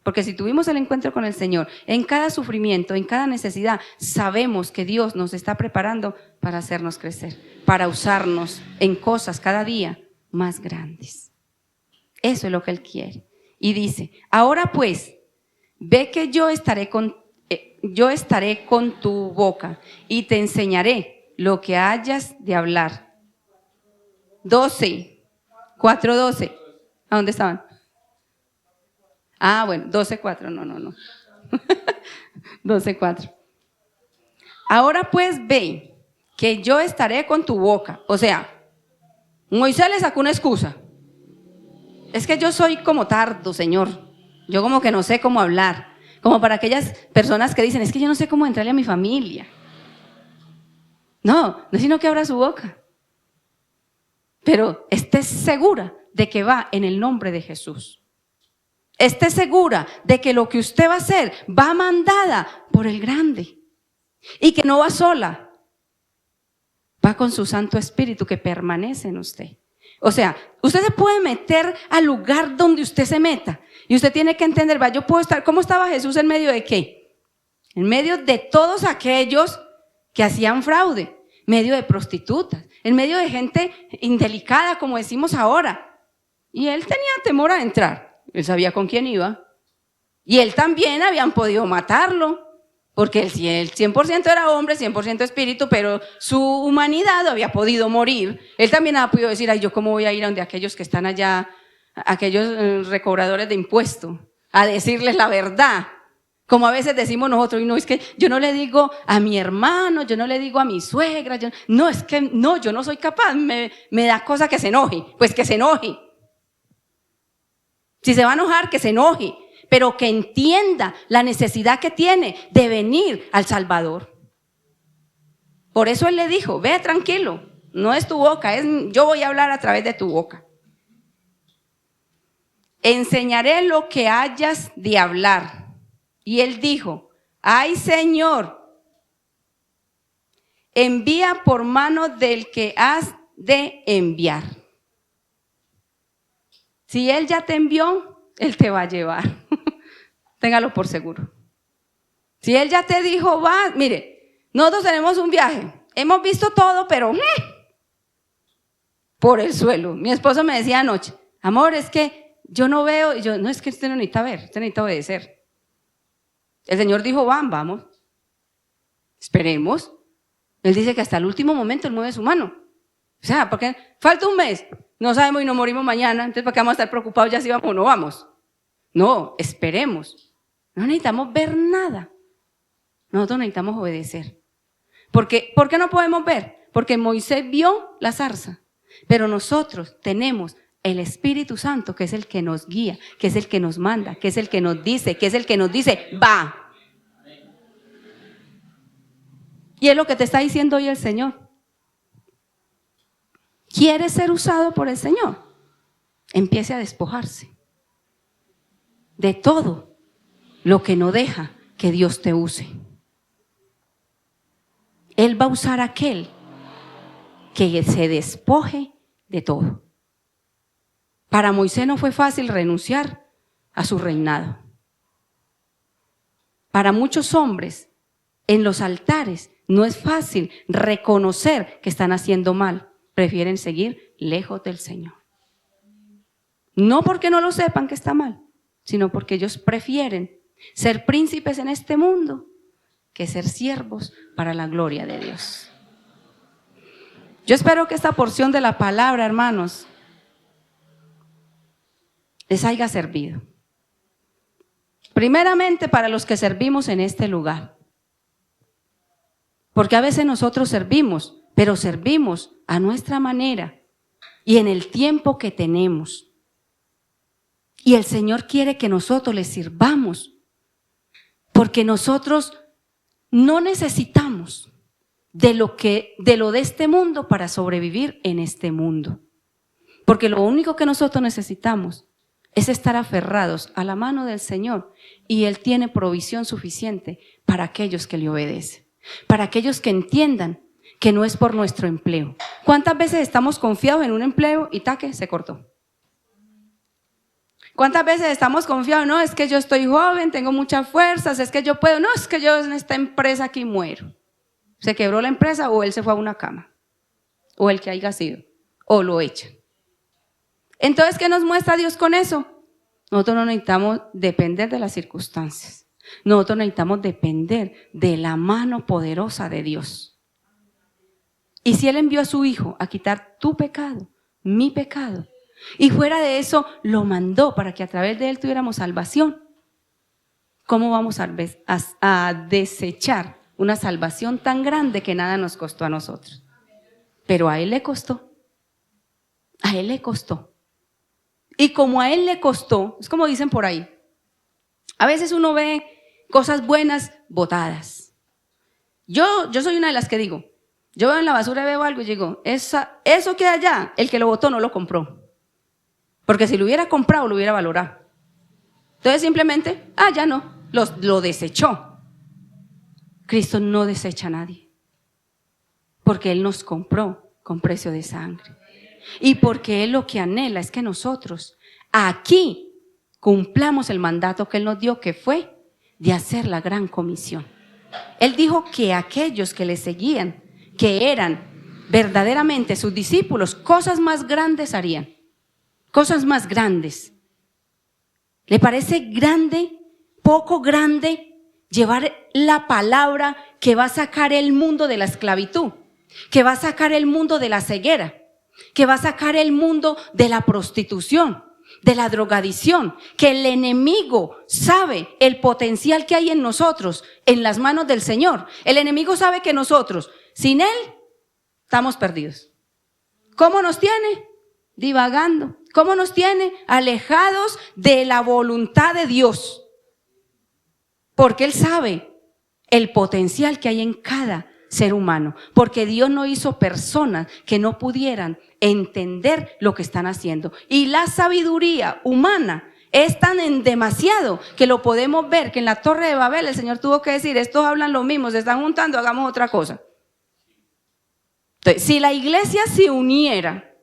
Porque si tuvimos el encuentro con el Señor, en cada sufrimiento, en cada necesidad, sabemos que Dios nos está preparando para hacernos crecer, para usarnos en cosas cada día más grandes. Eso es lo que Él quiere. Y dice, ahora pues, ve que yo estaré con tu boca y te enseñaré lo que hayas de hablar. 4:12. ¿A dónde estaban? Ah, bueno, 12:4, no. 12:4. Ahora pues ve que yo estaré con tu boca. O sea, Moisés le sacó una excusa. Es que yo soy como tardo, Señor. Yo como que no sé cómo hablar. Como para aquellas personas que dicen, es que yo no sé cómo entrarle a mi familia. No es sino que abra su boca. Pero esté segura de que va en el nombre de Jesús. Esté segura de que lo que usted va a hacer va mandada por el grande. Y que no va sola. Va con su Santo Espíritu que permanece en usted. O sea, usted se puede meter al lugar donde usted se meta. Y usted tiene que entender, yo puedo estar, ¿cómo estaba Jesús en medio de qué? En medio de todos aquellos que hacían fraude, en medio de prostitutas, en medio de gente indelicada, como decimos ahora. Y él tenía temor a entrar. Él sabía con quién iba. Y él también habían podido matarlo. Porque el 100% era hombre, 100% espíritu, pero su humanidad había podido morir. Él también había podido decir, yo cómo voy a ir a donde aquellos que están allá, aquellos recobradores de impuestos, a decirles la verdad. Como a veces decimos nosotros, y no, es que yo no le digo a mi hermano, yo no le digo a mi suegra, yo no soy capaz, me da cosa que se enoje, pues que se enoje. Si se va a enojar, que se enoje. Pero que entienda la necesidad que tiene de venir al Salvador. Por eso Él le dijo, ve tranquilo, no es tu boca, yo voy a hablar a través de tu boca. enseñaré lo que hayas de hablar. Y él dijo, ay Señor, envía por mano del que has de enviar. Si él ya te envió, él te va a llevar. Téngalo por seguro. Si él ya te dijo, va, mire, nosotros tenemos un viaje, hemos visto todo, pero por el suelo. Mi esposo me decía anoche, amor, es que yo no veo, y yo, no, es que usted no necesita ver, usted necesita obedecer. El Señor dijo, vamos, esperemos. Él dice que hasta el último momento Él mueve su mano. O sea, porque falta un mes, no sabemos y nos morimos mañana, entonces ¿para qué vamos a estar preocupados ya si vamos o no vamos? No, esperemos. No necesitamos ver nada. Nosotros necesitamos obedecer. ¿Por qué no podemos ver? Porque Moisés vio la zarza, pero nosotros tenemos el Espíritu Santo, que es el que nos guía, que es el que nos manda, que es el que nos dice, va. Y es lo que te está diciendo hoy el Señor. ¿Quieres ser usado por el Señor? Empiece a despojarse de todo lo que no deja que Dios te use. Él va a usar a aquel que se despoje de todo. Para Moisés no fue fácil renunciar a su reinado. Para muchos hombres en los altares no es fácil reconocer que están haciendo mal. Prefieren seguir lejos del Señor. No porque no lo sepan que está mal, sino porque ellos prefieren ser príncipes en este mundo que ser siervos para la gloria de Dios. Yo espero que esta porción de la palabra, hermanos, les haya servido. Primeramente para los que servimos en este lugar. Porque a veces nosotros servimos, pero servimos a nuestra manera y en el tiempo que tenemos. Y el Señor quiere que nosotros le sirvamos, porque nosotros no necesitamos de lo de este mundo para sobrevivir en este mundo. Porque lo único que nosotros necesitamos es estar aferrados a la mano del Señor, y Él tiene provisión suficiente para aquellos que le obedecen, para aquellos que entiendan que no es por nuestro empleo. ¿Cuántas veces estamos confiados en un empleo y taque, se cortó? ¿Cuántas veces estamos confiados? No, es que yo estoy joven, tengo muchas fuerzas, es que yo puedo. No, es que yo en esta empresa aquí muero. Se quebró la empresa o él se fue a una cama, o el que haya sido, o lo echan. Entonces, ¿qué nos muestra Dios con eso? Nosotros no necesitamos depender de las circunstancias. Nosotros necesitamos depender de la mano poderosa de Dios. Y si Él envió a su Hijo a quitar tu pecado, mi pecado, y fuera de eso lo mandó para que a través de Él tuviéramos salvación, ¿cómo vamos a desechar una salvación tan grande que nada nos costó a nosotros? Pero a Él le costó. A Él le costó. Y como a Él le costó, es como dicen por ahí, a veces uno ve cosas buenas botadas. Yo soy una de las que digo, yo veo en la basura y veo algo y digo, eso que allá, el que lo botó no lo compró. Porque si lo hubiera comprado, lo hubiera valorado. Entonces simplemente, ya no, lo desechó. Cristo no desecha a nadie, porque Él nos compró con precio de sangre. Y porque Él lo que anhela es que nosotros aquí cumplamos el mandato que Él nos dio, que fue de hacer la gran comisión. Él dijo que aquellos que le seguían, que eran verdaderamente sus discípulos, cosas más grandes harían. Cosas más grandes. ¿Le parece grande, poco grande, llevar la palabra que va a sacar el mundo de la esclavitud, que va a sacar el mundo de la ceguera, que va a sacar el mundo de la prostitución, de la drogadicción, que el enemigo sabe el potencial que hay en nosotros, en las manos del Señor? El enemigo sabe que nosotros, sin Él, estamos perdidos. ¿Cómo nos tiene? Divagando. ¿Cómo nos tiene? Alejados de la voluntad de Dios. Porque Él sabe el potencial que hay en cada ser humano. Porque Dios no hizo personas que no pudieran entender lo que están haciendo. Y la sabiduría humana Es tan en demasiado que lo podemos ver, que en la Torre de Babel el Señor tuvo que decir, estos hablan lo mismo, se están juntando, hagamos otra cosa. Entonces, si la iglesia se uniera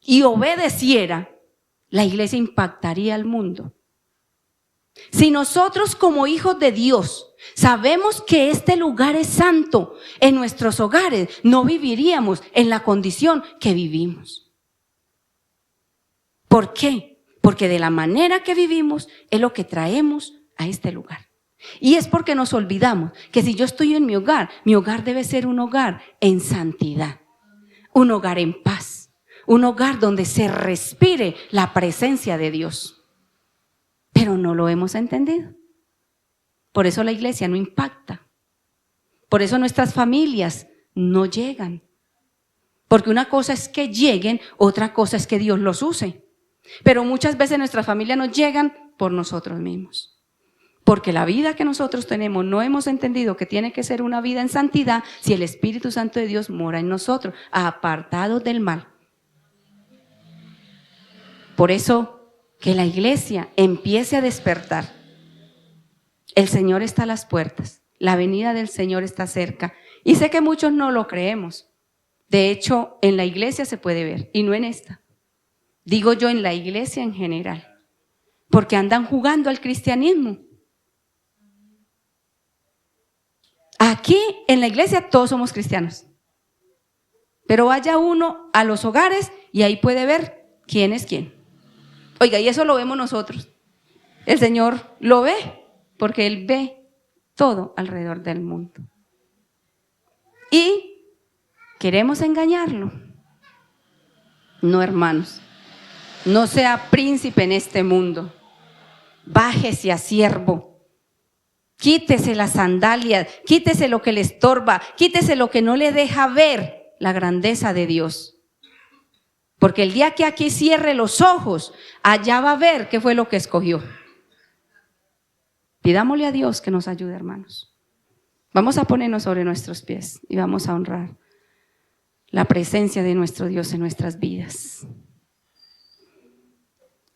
y obedeciera, la iglesia impactaría al mundo. Si nosotros como hijos de Dios sabemos que este lugar es santo en nuestros hogares, no viviríamos en la condición que vivimos. ¿Por qué? Porque de la manera que vivimos es lo que traemos a este lugar. Y es porque nos olvidamos que si yo estoy en mi hogar debe ser un hogar en santidad, un hogar en paz, un hogar donde se respire la presencia de Dios. Pero no lo hemos entendido. Por eso la iglesia no impacta. Por eso nuestras familias no llegan. Porque una cosa es que lleguen, otra cosa es que Dios los use. Pero muchas veces nuestras familias no llegan por nosotros mismos. Porque la vida que nosotros tenemos no hemos entendido que tiene que ser una vida en santidad si el Espíritu Santo de Dios mora en nosotros, apartados del mal. Por eso que la iglesia empiece a despertar. El Señor está a las puertas, la venida del Señor está cerca. Y sé que muchos no lo creemos. De hecho, en la iglesia se puede ver, y no en esta. Digo yo en la iglesia en general, porque andan jugando al cristianismo. Aquí en la iglesia todos somos cristianos. Pero vaya uno a los hogares y ahí puede ver quién es quién. Oiga, y eso lo vemos nosotros. El Señor lo ve porque Él ve todo alrededor del mundo. Y queremos engañarlo. No, hermanos. No sea príncipe en este mundo. Bájese a siervo. Quítese las sandalias, quítese lo que le estorba, quítese lo que no le deja ver la grandeza de Dios. Porque el día que aquí cierre los ojos, allá va a ver qué fue lo que escogió. Pidámosle a Dios que nos ayude, hermanos. Vamos a ponernos sobre nuestros pies y vamos a honrar la presencia de nuestro Dios en nuestras vidas.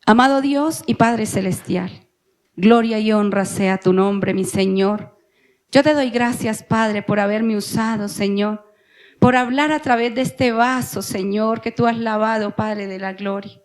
Amado Dios y Padre Celestial, gloria y honra sea tu nombre, mi Señor. Yo te doy gracias, Padre, por haberme usado, Señor, por hablar a través de este vaso, Señor, que tú has lavado, Padre de la gloria.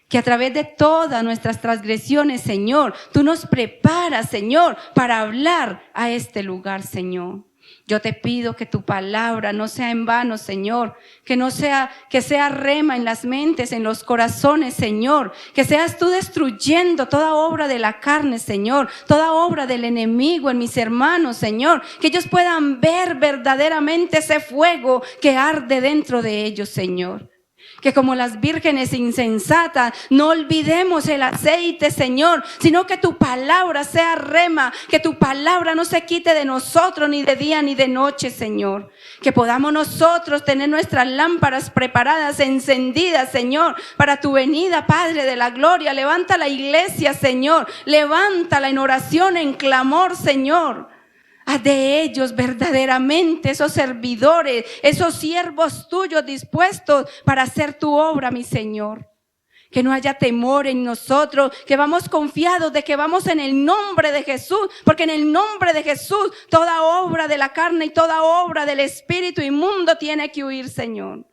Que a través de todas nuestras transgresiones, Señor, tú nos preparas, Señor, para hablar a este lugar, Señor. Yo te pido que tu palabra no sea en vano, Señor, que sea rema en las mentes, en los corazones, Señor, que seas tú destruyendo toda obra de la carne, Señor, toda obra del enemigo en mis hermanos, Señor, que ellos puedan ver verdaderamente ese fuego que arde dentro de ellos, Señor. Que como las vírgenes insensatas no olvidemos el aceite, Señor, sino que tu palabra sea rema, que tu palabra no se quite de nosotros ni de día ni de noche, Señor. Que podamos nosotros tener nuestras lámparas preparadas, encendidas, Señor, para tu venida, Padre de la gloria. Levanta la iglesia, Señor, levántala en oración, en clamor, Señor. Haz de ellos verdaderamente esos servidores, esos siervos tuyos dispuestos para hacer tu obra, mi Señor. Que no haya temor en nosotros, que vamos confiados de que vamos en el nombre de Jesús, porque en el nombre de Jesús toda obra de la carne y toda obra del espíritu inmundo tiene que huir, Señor.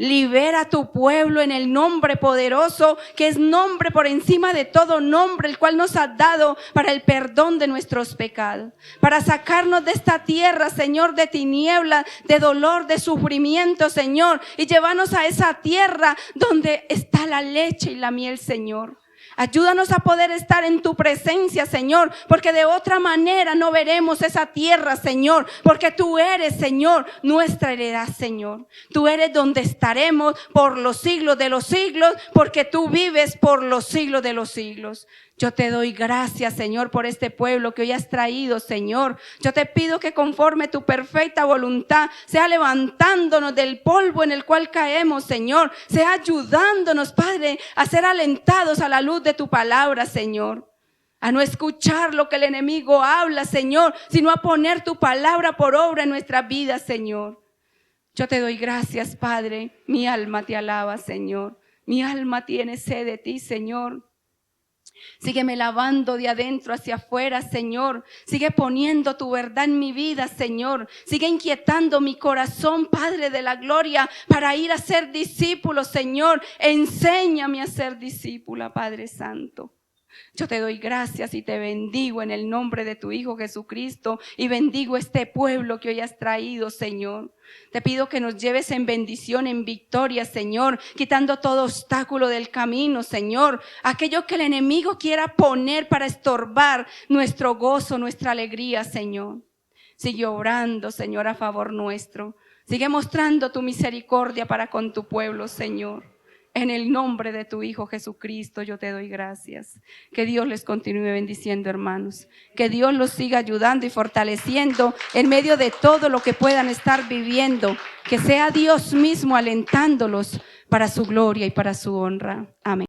Libera a tu pueblo en el nombre poderoso, que es nombre por encima de todo nombre, el cual nos has dado para el perdón de nuestros pecados. Para sacarnos de esta tierra, Señor, de tinieblas, de dolor, de sufrimiento, Señor. Y llevarnos a esa tierra donde está la leche y la miel, Señor. Ayúdanos a poder estar en tu presencia, Señor, porque de otra manera no veremos esa tierra, Señor, porque tú eres, Señor, nuestra heredad, Señor. Tú eres donde estaremos por los siglos de los siglos, porque tú vives por los siglos de los siglos. Yo te doy gracias, Señor, por este pueblo que hoy has traído, Señor. Yo te pido que conforme tu perfecta voluntad sea levantándonos del polvo en el cual caemos, Señor. Sea ayudándonos, Padre, a ser alentados a la luz de tu palabra, Señor. A no escuchar lo que el enemigo habla, Señor, sino a poner tu palabra por obra en nuestras vidas, Señor. Yo te doy gracias, Padre. Mi alma te alaba, Señor. Mi alma tiene sed de ti, Señor. Sígueme lavando de adentro hacia afuera, Señor. Sigue poniendo tu verdad en mi vida, Señor. Sigue inquietando mi corazón, Padre de la gloria, para ir a ser discípulo, Señor. Enséñame a ser discípula, Padre Santo. Yo te doy gracias y te bendigo en el nombre de tu Hijo Jesucristo y bendigo este pueblo que hoy has traído, Señor. Te pido que nos lleves en bendición, en victoria, Señor, quitando todo obstáculo del camino, Señor. Aquello que el enemigo quiera poner para estorbar nuestro gozo, nuestra alegría, Señor. Sigue obrando, Señor, a favor nuestro. Sigue mostrando tu misericordia para con tu pueblo, Señor. En el nombre de tu Hijo Jesucristo yo te doy gracias. Que Dios les continúe bendiciendo, hermanos. Que Dios los siga ayudando y fortaleciendo en medio de todo lo que puedan estar viviendo. Que sea Dios mismo alentándolos para su gloria y para su honra. Amén.